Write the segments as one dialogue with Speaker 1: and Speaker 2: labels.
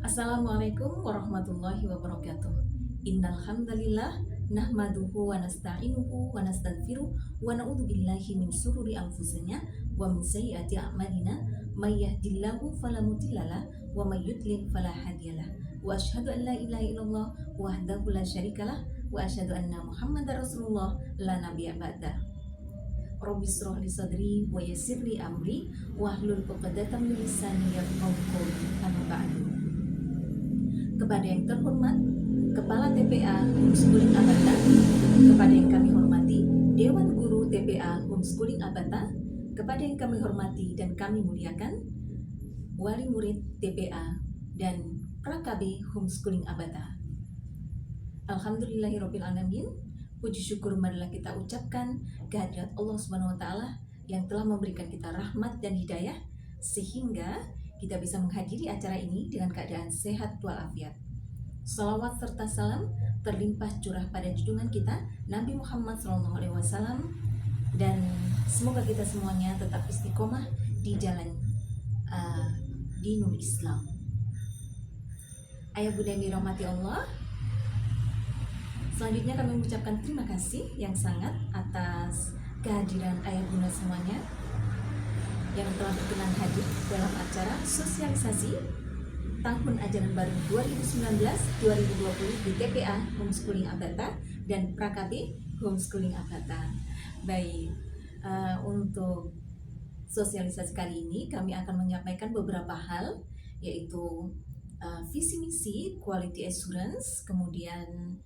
Speaker 1: Assalamualaikum warahmatullahi wabarakatuh. Innal hamdalillah nahmaduhu wa nasta'inuhu wa nastaghfiruh wa na'udzu billahi min syururi anfusina wa min sayyiati a'malina may yahdihillahu fala mudhillalah wa may yudlil fala hadiyalah. Wa asyhadu an la ilaha illallah wahdahu la syarikalah wa asyhadu anna Muhammadar Rasulullah la nabiyya ba'da. Rabbi shrah li sadri wa yassir li amri wahlul 'uqdatam min lisani yafqahu qawli. Amma ba'du. Kepada yang terhormat Kepala TPA Homeschooling Abata, kepada yang kami hormati Dewan Guru TPA Homeschooling Abata, kepada yang kami hormati dan kami muliakan wali murid TPA dan Prakabe Homeschooling Abata. Alhamdulillahirobbilalamin. Puji syukur marilah kita ucapkan kehadirat Allah Subhanahu wa taala yang telah memberikan kita rahmat dan hidayah sehingga kita bisa menghadiri acara ini dengan keadaan sehat walafiat. Salawat serta salam terlimpah curah pada junjungan kita Nabi Muhammad SAW, dan semoga kita semuanya tetap istiqomah di jalan dinul Islam. Ayah bunda yang dirahmati Allah, selanjutnya kami mengucapkan terima kasih yang sangat atas kehadiran ayah bunda semuanya yang telah berkenan hadir dalam acara sosialisasi tahun ajaran baru 2019-2020 di TPA Homeschooling Abata dan Prakabe Homeschooling Abata. Baik, untuk sosialisasi kali ini kami akan menyampaikan beberapa hal, yaitu visi misi, quality assurance, kemudian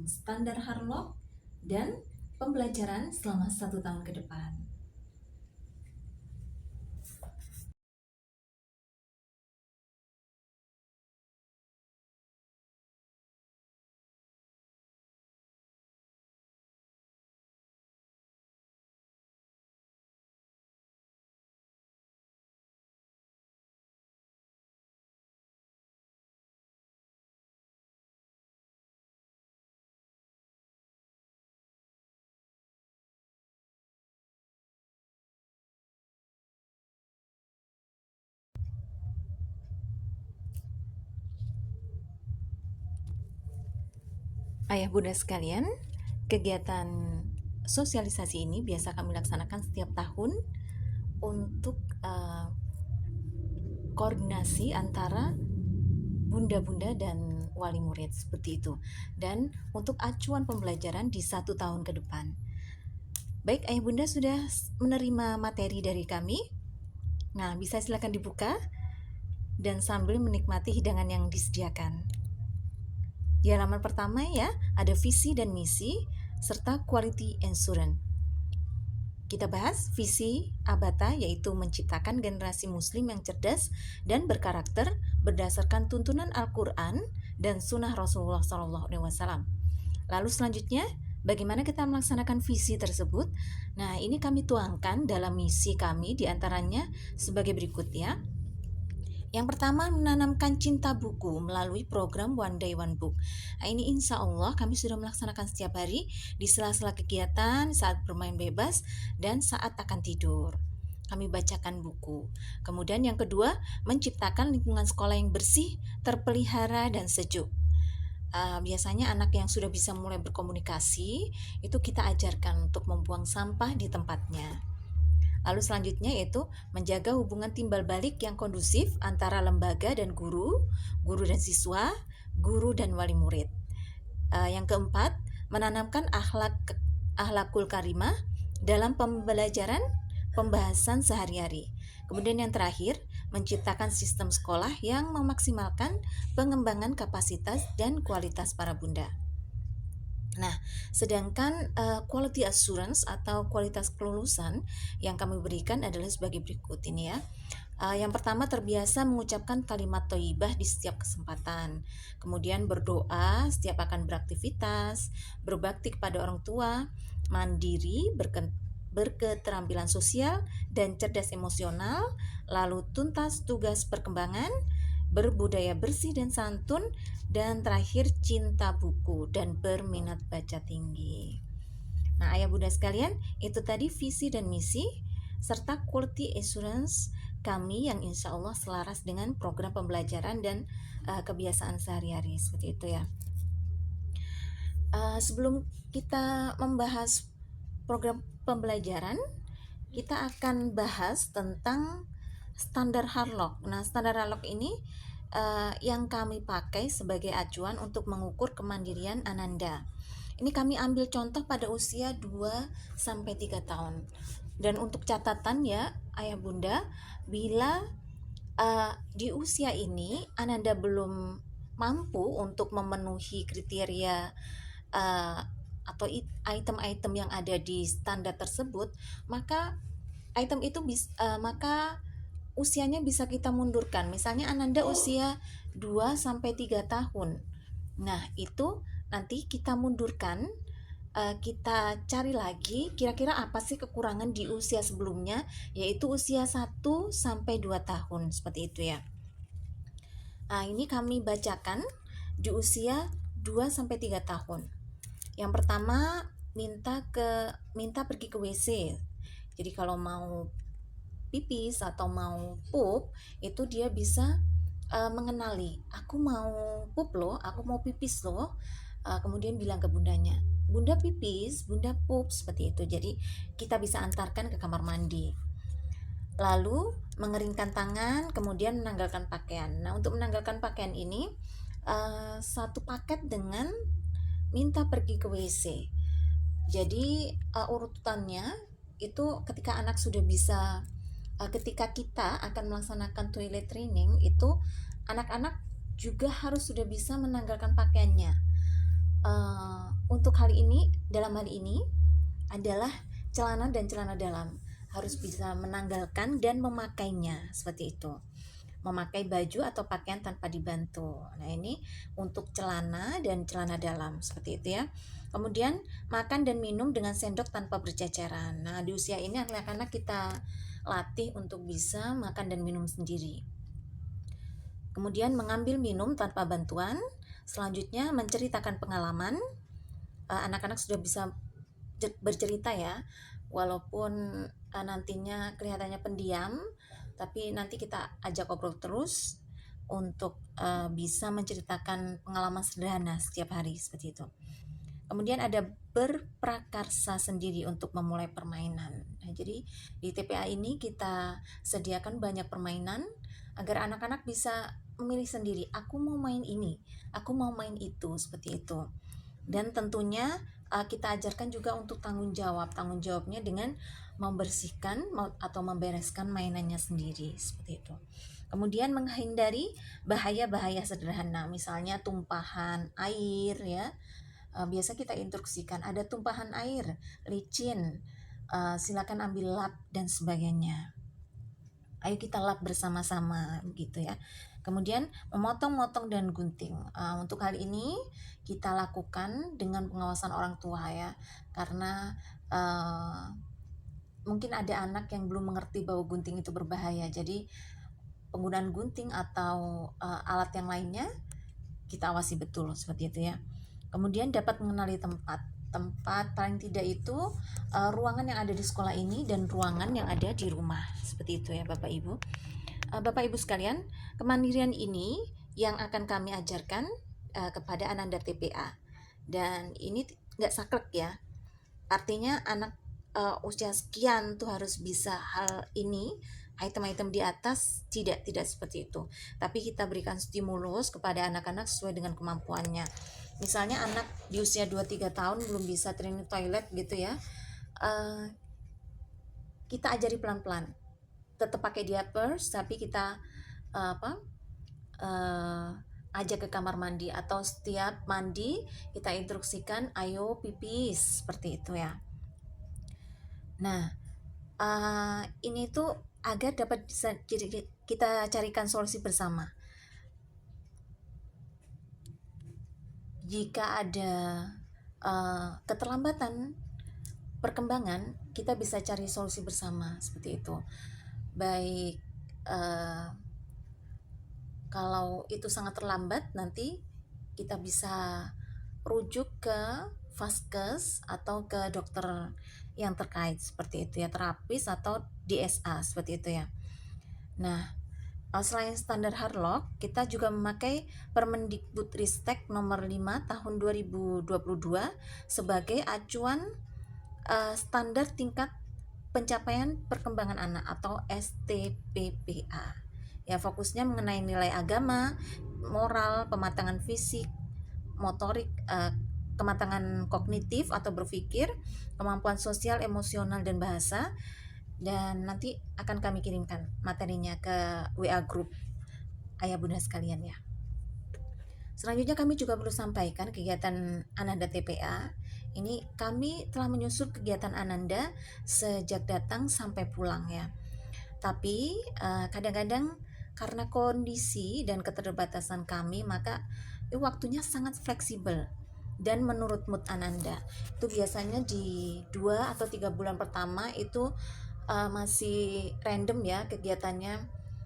Speaker 1: standar Harlock, dan pembelajaran selama 1 tahun ke depan. Ayah bunda sekalian, kegiatan sosialisasi ini biasa kami laksanakan setiap tahun untuk koordinasi antara bunda-bunda dan wali murid, seperti itu, dan untuk acuan pembelajaran di 1 tahun ke depan. Baik, ayah bunda sudah menerima materi dari kami. Nah, bisa silakan dibuka dan sambil menikmati hidangan yang disediakan. Di halaman pertama ya, ada visi dan misi serta quality assurance. Kita bahas visi Abata, yaitu menciptakan generasi muslim yang cerdas dan berkarakter berdasarkan tuntunan Al-Quran dan sunnah Rasulullah SAW. Lalu selanjutnya, bagaimana kita melaksanakan visi tersebut? Nah, ini kami tuangkan dalam misi kami, diantaranya sebagai berikut ya. Yang pertama, menanamkan cinta buku melalui program One Day One Book. Nah, ini insya Allah kami sudah melaksanakan setiap hari di sela-sela kegiatan, saat bermain bebas, dan saat akan tidur. Kami bacakan buku. Kemudian yang kedua, menciptakan lingkungan sekolah yang bersih, terpelihara, dan sejuk. Biasanya anak yang sudah bisa mulai berkomunikasi, itu kita ajarkan untuk membuang sampah di tempatnya. Lalu selanjutnya yaitu menjaga hubungan timbal balik yang kondusif antara lembaga dan guru, guru dan siswa, guru dan wali murid. Yang keempat, menanamkan akhlakul karimah dalam pembelajaran pembahasan sehari-hari. Kemudian yang terakhir, menciptakan sistem sekolah yang memaksimalkan pengembangan kapasitas dan kualitas para bunda. Nah, sedangkan quality assurance atau kualitas kelulusan yang kami berikan adalah sebagai berikut ini ya. Yang pertama, terbiasa mengucapkan kalimat thayyibah di setiap kesempatan. Kemudian berdoa setiap akan beraktivitas, berbakti kepada orang tua, mandiri, berketerampilan sosial dan cerdas emosional, lalu tuntas tugas perkembangan, berbudaya bersih dan santun, dan terakhir cinta buku dan berminat baca tinggi. Nah, ayah bunda sekalian, itu tadi visi dan misi serta quality assurance kami yang insya Allah selaras dengan program pembelajaran dan kebiasaan sehari-hari seperti itu ya. Sebelum kita membahas program pembelajaran, kita akan bahas tentang standar Harlock. Nah, standar Harlock ini yang kami pakai sebagai acuan untuk mengukur kemandirian Ananda. Ini kami ambil contoh pada usia 2-3 tahun. Dan untuk catatan ya, Ayah Bunda, bila di usia ini Ananda belum mampu untuk memenuhi kriteria atau item-item yang ada di standar tersebut, maka maka usianya bisa kita mundurkan. Misalnya Ananda usia 2-3 tahun. Nah, itu nanti kita mundurkan, kita cari lagi kira-kira apa sih kekurangan di usia sebelumnya, yaitu usia 1-2 tahun, seperti itu ya. Ini kami bacakan di usia 2-3 tahun. Yang pertama, minta pergi ke WC. Jadi kalau mau pipis atau mau pup, itu dia bisa mengenali, aku mau pup loh, aku mau pipis loh. Kemudian bilang ke bundanya, bunda pipis, bunda pup, seperti itu. Jadi kita bisa antarkan ke kamar mandi. Lalu mengeringkan tangan, kemudian menanggalkan pakaian. Nah, untuk menanggalkan pakaian ini satu paket dengan minta pergi ke WC. Jadi urutannya itu ketika anak sudah bisa, ketika kita akan melaksanakan toilet training, itu anak-anak juga harus sudah bisa menanggalkan pakaiannya. Untuk dalam hal ini adalah celana dan celana dalam harus bisa menanggalkan dan memakainya, seperti itu. Memakai baju atau pakaian tanpa dibantu. Nah, ini untuk celana dan celana dalam, seperti itu ya. Kemudian makan dan minum dengan sendok tanpa berceceran. Nah, di usia ini anak-anak kita latih untuk bisa makan dan minum sendiri. Kemudian mengambil minum tanpa bantuan. Selanjutnya menceritakan pengalaman. Anak-anak sudah bisa bercerita ya, walaupun nantinya kelihatannya pendiam, tapi nanti kita ajak ngobrol terus untuk bisa menceritakan pengalaman sederhana setiap hari, seperti itu. Kemudian ada berprakarsa sendiri untuk memulai permainan. Nah, jadi di TPA ini kita sediakan banyak permainan agar anak-anak bisa memilih sendiri, aku mau main ini, aku mau main itu, seperti itu. Dan tentunya kita ajarkan juga untuk tanggung jawabnya dengan membersihkan atau membereskan mainannya sendiri, seperti itu. Kemudian menghindari bahaya-bahaya sederhana, misalnya tumpahan air ya. Biasa kita instruksikan ada tumpahan air, licin, silakan ambil lap dan sebagainya. Ayo kita lap bersama-sama gitu ya. Kemudian memotong-motong dan gunting. Untuk hal ini kita lakukan dengan pengawasan orang tua ya, karena mungkin ada anak yang belum mengerti bahwa gunting itu berbahaya. Jadi penggunaan gunting atau alat yang lainnya kita awasi betul, seperti itu ya. Kemudian dapat mengenali tempat paling tidak itu ruangan yang ada di sekolah ini dan ruangan yang ada di rumah, seperti itu ya Bapak Ibu. Bapak Ibu sekalian, kemandirian ini yang akan kami ajarkan kepada Ananda TPA, dan ini nggak saklek ya, artinya anak usia sekian tuh harus bisa hal ini, item-item di atas, tidak seperti itu. Tapi kita berikan stimulus kepada anak-anak sesuai dengan kemampuannya. Misalnya anak di usia 2-3 tahun belum bisa training toilet gitu ya, kita ajari pelan-pelan, tetap pakai diapers, tapi kita ajak ke kamar mandi, atau setiap mandi kita instruksikan ayo pipis, seperti itu ya. Nah, ini tuh agar dapat kita carikan solusi bersama. Jika ada keterlambatan perkembangan, kita bisa cari solusi bersama, seperti itu. Baik kalau itu sangat terlambat, nanti kita bisa rujuk ke vaskes atau ke dokter yang terkait, seperti itu ya, terapis atau DSA, seperti itu ya. Nah, selain standar Harlock, kita juga memakai Permendikbudristek nomor 5 tahun 2022 sebagai acuan standar tingkat pencapaian perkembangan anak atau STPPA. Ya, fokusnya mengenai nilai agama, moral, pematangan fisik, motorik, kematangan kognitif atau berpikir, kemampuan sosial, emosional, dan bahasa. Dan nanti akan kami kirimkan materinya ke WA group ayah bunda sekalian ya. Selanjutnya kami juga perlu sampaikan kegiatan Ananda TPA. Ini kami telah menyusun kegiatan Ananda sejak datang sampai pulang ya. Tapi kadang-kadang karena kondisi dan keterbatasan kami, maka waktunya sangat fleksibel dan menurut mood Ananda. Itu biasanya di 2 atau 3 bulan pertama itu masih random ya kegiatannya.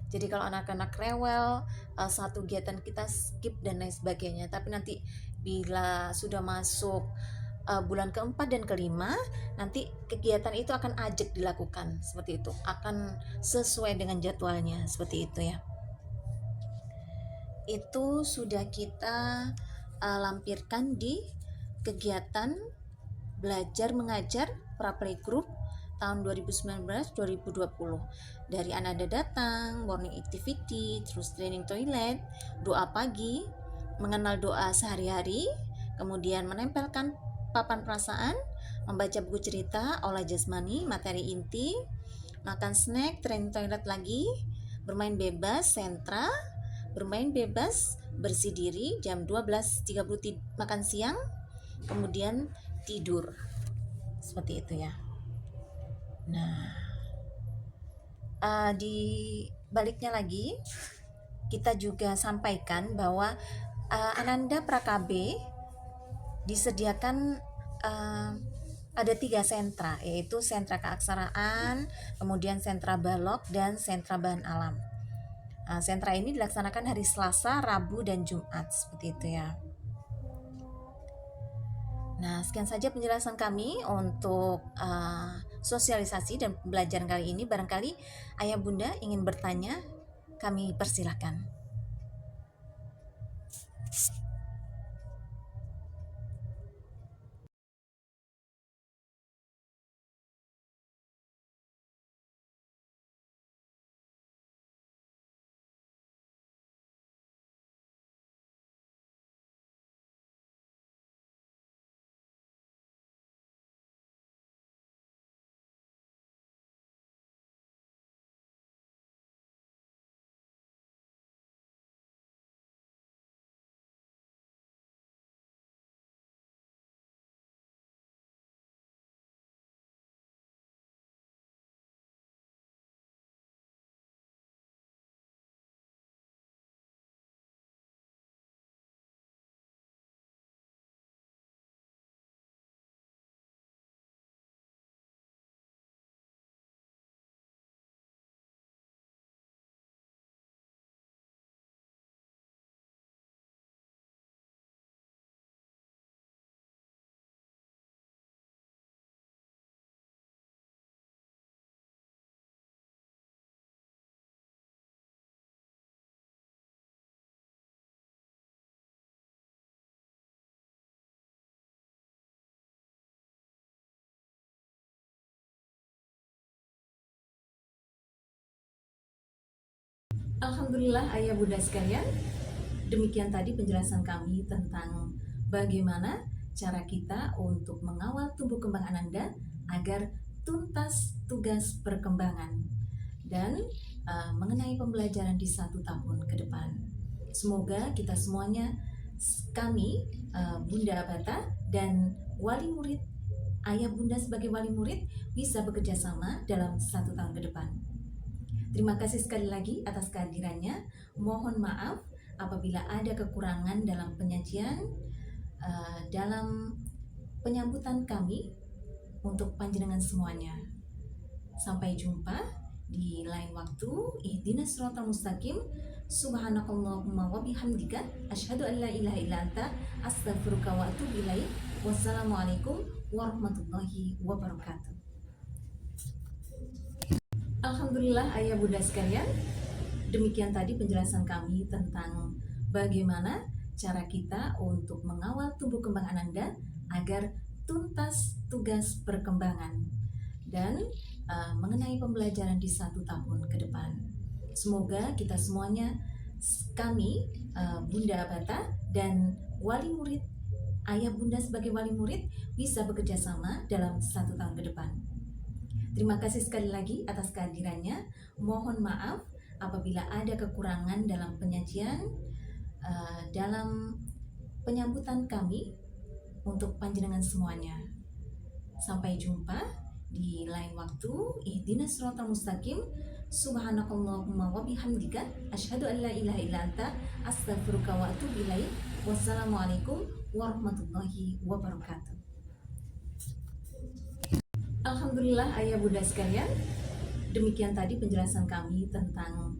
Speaker 1: Jadi kalau anak-anak rewel, satu kegiatan kita skip dan lain sebagainya. Tapi nanti bila sudah masuk bulan keempat dan kelima, nanti kegiatan itu akan ajak dilakukan seperti itu, akan sesuai dengan jadwalnya seperti itu ya. Itu sudah kita lampirkan di kegiatan belajar mengajar Praplaygroup tahun 2019-2020. Dari Ananda datang, morning activity, terus training toilet, doa pagi, mengenal doa sehari-hari, kemudian menempelkan papan perasaan, membaca buku cerita, olah jasmani, materi inti, makan snack, training toilet lagi, bermain bebas, sentra, bermain bebas, bersih diri, jam 12.30 makan siang, kemudian tidur. Seperti itu ya. Nah, di baliknya lagi kita juga sampaikan bahwa Ananda Prakabe disediakan ada 3 sentra, yaitu sentra keaksaraan, kemudian sentra balok, dan sentra bahan alam. Sentra ini dilaksanakan hari Selasa, Rabu, dan Jumat seperti itu ya. Nah, sekian saja penjelasan kami untuk sosialisasi dan pembelajaran kali ini. Barangkali ayah bunda ingin bertanya, kami persilahkan. Alhamdulillah ayah bunda sekalian, demikian tadi penjelasan kami tentang bagaimana cara kita untuk mengawal tumbuh kembang Ananda agar tuntas tugas perkembangan dan mengenai pembelajaran di 1 tahun ke depan. Semoga kita semuanya, kami, Bunda Abata dan wali murid, ayah bunda sebagai wali murid, bisa bekerja sama dalam 1 tahun ke depan. Terima kasih sekali lagi atas kehadirannya. Mohon maaf apabila ada kekurangan dalam penyajian, dalam penyambutan kami untuk panjenengan semuanya. Sampai jumpa di lain waktu. Ihdinas siratal mustaqim. Subhanakallahumma wa bihamdika asyhadu an la ilaha illa anta astaghfiruka wa atubu ilaik. Wassalamualaikum warahmatullahi wabarakatuh. Alhamdulillah ayah bunda sekalian, Demikian tadi penjelasan kami tentang bagaimana cara kita untuk mengawal tumbuh kembang Ananda agar tuntas tugas perkembangan dan mengenai pembelajaran di 1 tahun ke depan. Semoga kita semuanya, kami, Bunda Abata dan wali murid, ayah bunda sebagai wali murid, bisa bekerja sama dalam 1 tahun ke depan. Terima kasih sekali lagi atas kehadirannya. Mohon maaf apabila ada kekurangan dalam penyajian, dalam penyambutan kami untuk panjenengan semuanya. Sampai jumpa di lain waktu. Ihdinas siratal mustaqim. Subhanakallahumma wa bihamdika asyhadu an la ilaha illa anta astaghfiruka wa atubu ilaik. Wassalamualaikum warahmatullahi wabarakatuh. Alhamdulillah ayah bunda sekalian, demikian tadi penjelasan kami tentang